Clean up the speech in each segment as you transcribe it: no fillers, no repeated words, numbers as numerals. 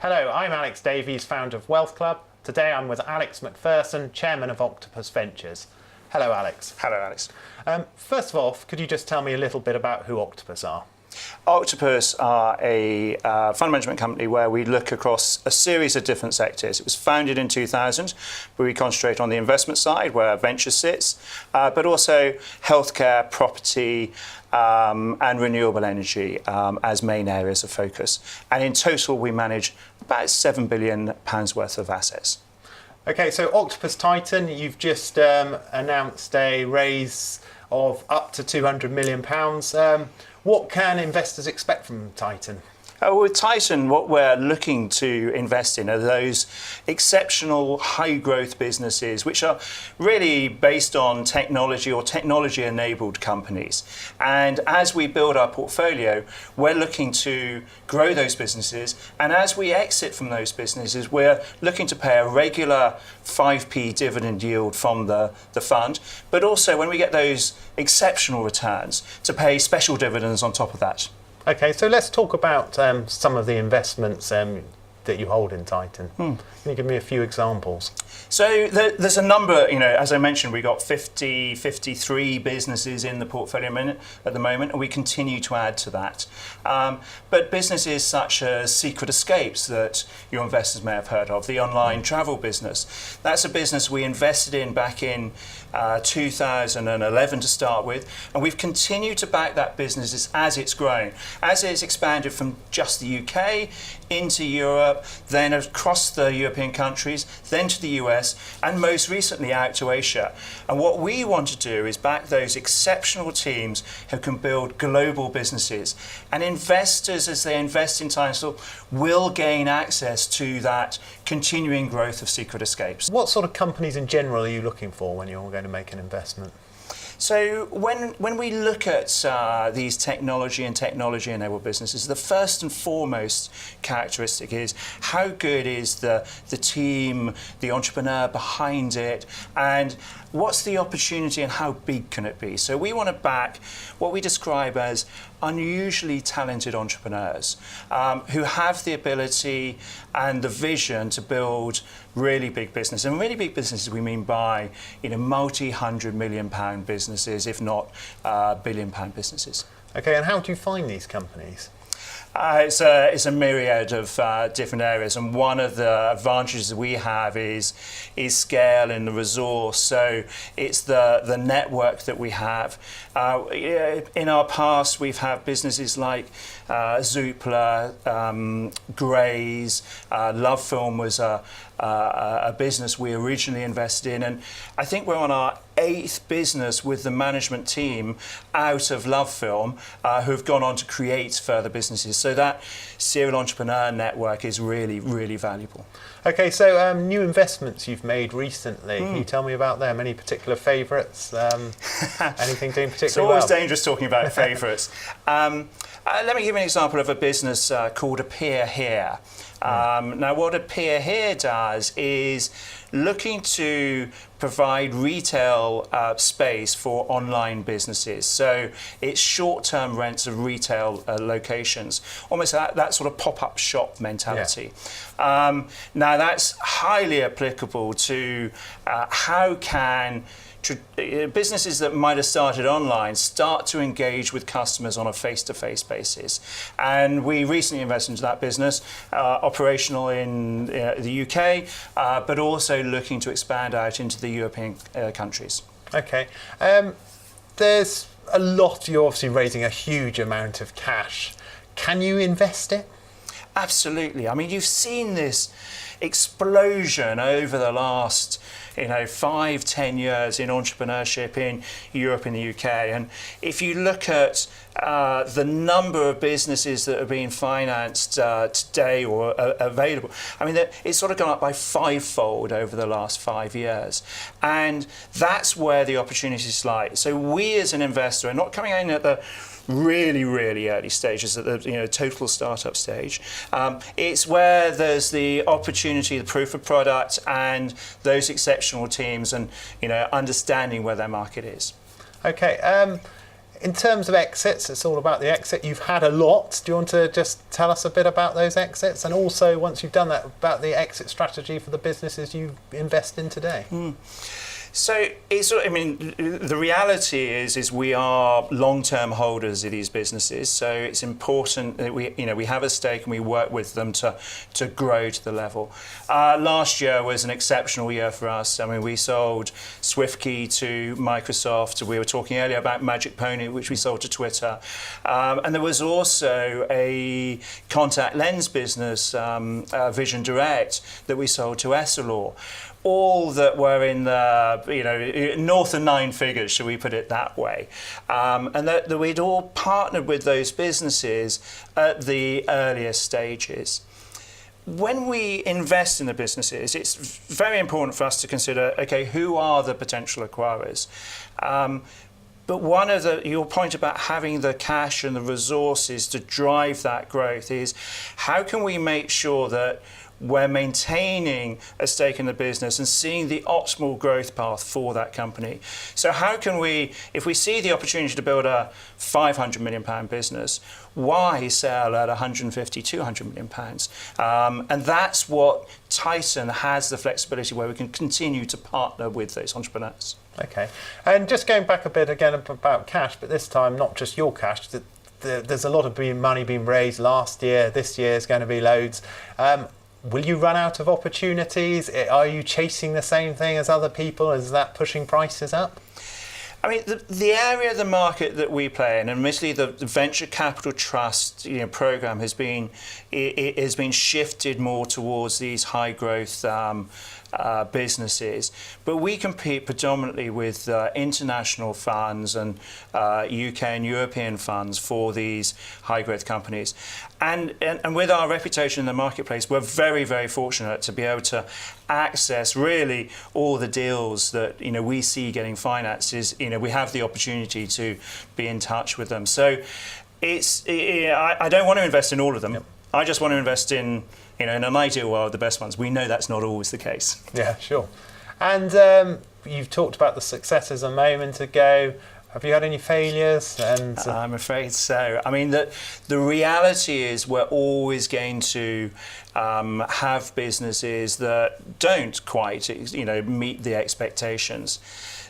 Hello, I'm Alex Davies, founder of Wealth Club. Today I'm with Alex Macpherson, chairman of Octopus Ventures. Hello, Alex. Hello, Alex. First of all, could you just tell me a little bit about who Octopus are? Octopus are a fund management company where we look across a series of different sectors. It was founded in 2000, where we concentrate on the investment side, where venture sits, but also healthcare, property, and renewable energy as main areas of focus. And in total, we manage about £7 billion worth of assets. Okay, so Octopus Titan, you've just announced a raise of up to £200 million. What can investors expect from Titan? With Titan, what we're looking to invest in are those exceptional high-growth businesses which are really based on technology or technology-enabled companies. And as we build our portfolio, we're looking to grow those businesses. And as we exit from those businesses, we're looking to pay a regular 5p dividend yield from the fund, but also when we get those exceptional returns, to pay special dividends on top of that. Okay, so let's talk about some of the investments that you hold in Titan. Can you give me a few examples? So there's a number, as I mentioned, we've got 53 businesses in the portfolio at the moment, and we continue to add to that. But businesses such as Secret Escapes that your investors may have heard of, the online travel business, that's a business we invested in back in 2011 to start with, and we've continued to back that business as it's grown, as it's expanded from just the UK into Europe, then across the European countries, then to the US, and most recently out to Asia. And what we want to do is back those exceptional teams who can build global businesses. And investors, as they invest in Titan, will gain access to that continuing growth of Secret Escapes. What sort of companies in general are you looking for when you're going to make an investment? So when we look at these technology and technology-enabled businesses, the first and foremost characteristic is how good is the team, the entrepreneur behind it, and what's the opportunity and how big can it be? So we want to back what we describe as unusually talented entrepreneurs who have the ability and the vision to build really big business. And really big businesses we mean by multi-100 million pound businesses, if not billion pound businesses. Okay, and how do you find these companies? It's a myriad of different areas, and one of the advantages we have is scale and the resource. So it's the network that we have. In our past, we've had businesses like Zoopla, Grays, Love Film was a business we originally invested in, and I think we're on our 8th business with the management team out of Love Film who've gone on to create further businesses. So that serial entrepreneur network is really, really valuable. Okay, so new investments you've made recently. Can you tell me about them? Any particular favourites? Anything doing particularly well? It's always dangerous talking about favourites. Let me give you an example of a business called Appear Here. Now, what Appear Here does is looking to provide retail space for online businesses. So it's short-term rents of retail locations, almost that sort of pop-up shop mentality. Yeah. Now, that's highly applicable to how can businesses that might have started online start to engage with customers on a face-to-face basis. And we recently invested into that business, operational in the UK, but also looking to expand out into the European countries. Okay. There's a lot, you're obviously raising a huge amount of cash. Can you invest it? Absolutely. I mean, you've seen this explosion over the last 5-10 years in entrepreneurship in Europe and the UK. And if you look at the number of businesses that are being financed today or available, I mean, it's sort of gone up by 5-fold over the last 5 years. And that's where the opportunities lie. So we as an investor are not coming in at the really, really early stages, at the total startup stage. It's where there's the opportunity, the proof of product, and those exceptional teams, and understanding where their market is. Okay. In terms of exits, it's all about the exit. You've had a lot. Do you want to just tell us a bit about those exits? And also, once you've done that, about the exit strategy for the businesses you invest in today? So the reality is we are long-term holders of these businesses. So it's important that we have a stake and we work with them to grow to the level. Last year was an exceptional year for us. I mean, we sold SwiftKey to Microsoft. We were talking earlier about Magic Pony, which we sold to Twitter, and there was also a contact lens business, Vision Direct, that we sold to Essilor. All that were in the north of 9 figures, shall we put it that way, and that we'd all partnered with those businesses at the earliest stages. When we invest in the businesses, it's very important for us to consider, okay, who are the potential acquirers? But your point about having the cash and the resources to drive that growth is, how can we make sure that we're maintaining a stake in the business and seeing the optimal growth path for that company? So how can we, if we see the opportunity to build a £500 million business, why sell at 150, 200 million pounds? And that's what Titan has, the flexibility where we can continue to partner with those entrepreneurs. Okay. And just going back a bit again about cash, but this time not just your cash. There's a lot of money being raised last year. This year is going to be loads. Will you run out of opportunities? Are you chasing the same thing as other people? Is that pushing prices up? I mean, the area of the market that we play in, and admittedly the venture capital trust program has been shifted more towards these high growth businesses, but we compete predominantly with international funds and UK and European funds for these high growth companies. And with our reputation in the marketplace, we're very, very fortunate to be able to access really all the deals that we see getting financed. We have the opportunity to be in touch with them. So I don't want to invest in all of them. Yep. I just want to invest in in an ideal world, the best ones. We know that's not always the case. Yeah, sure. And you've talked about the successes a moment ago. Have you had any failures? And I'm afraid so. I mean, the reality is we're always going to have businesses that don't quite, meet the expectations.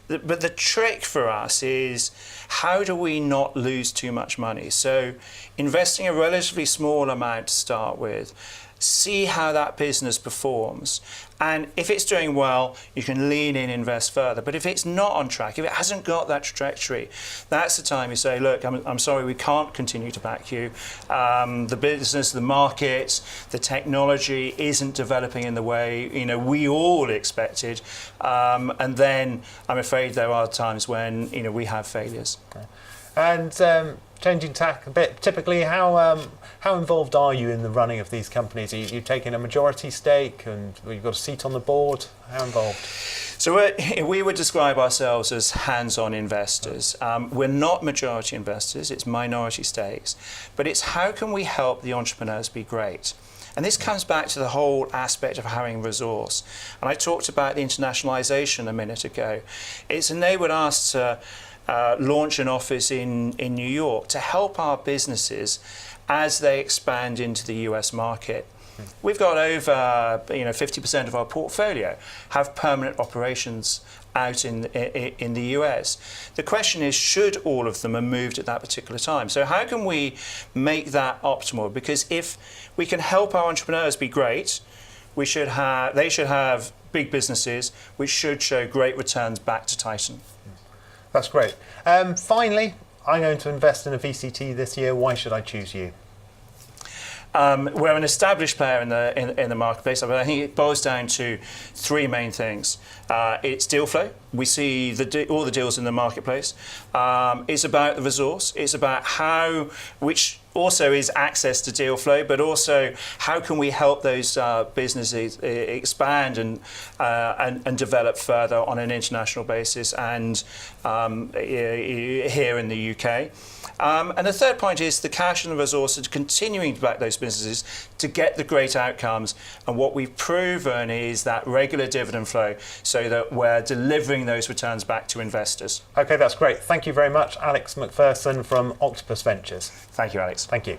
But the trick for us is, how do we not lose too much money? So investing a relatively small amount to start with, see how that business performs. And if it's doing well, you can lean in, invest further. But if it's not on track, if it hasn't got that trajectory, that's the time you say, look, I'm sorry, we can't continue to back you. The business, the market, the technology isn't developing in the way we all expected. And then I'm afraid there are times when we have failures. Okay. And changing tack a bit, typically how involved are you in the running of these companies? Are you taking a majority stake and you've got a seat on the board? How involved? So we would describe ourselves as hands-on investors. We're not majority investors, it's minority stakes. But it's how can we help the entrepreneurs be great? And this comes back to the whole aspect of having resource. And I talked about the internationalization a minute ago. It's enabled us to launch an office in New York to help our businesses as they expand into the US market. We've got over 50% of our portfolio have permanent operations out in the US. The question is, should all of them have moved at that particular time? So how can we make that optimal? Because if we can help our entrepreneurs be great, they should have big businesses which should show great returns back to Titan. That's great. Finally, I'm going to invest in a VCT this year. Why should I choose you? We're an established player in the marketplace. I think it boils down to three main things. It's deal flow. We see all the deals in the marketplace. It's about the resource. It's about which also is access to deal flow, but also how can we help those businesses expand and develop further on an international basis and here in the UK. And the third point is the cash and the resources continuing to back those businesses to get the great outcomes. And what we've proven is that regular dividend flow so that we're delivering those returns back to investors. Okay, that's great. Thank you very much, Alex Macpherson from Octopus Ventures. Thank you, Alex. Thank you.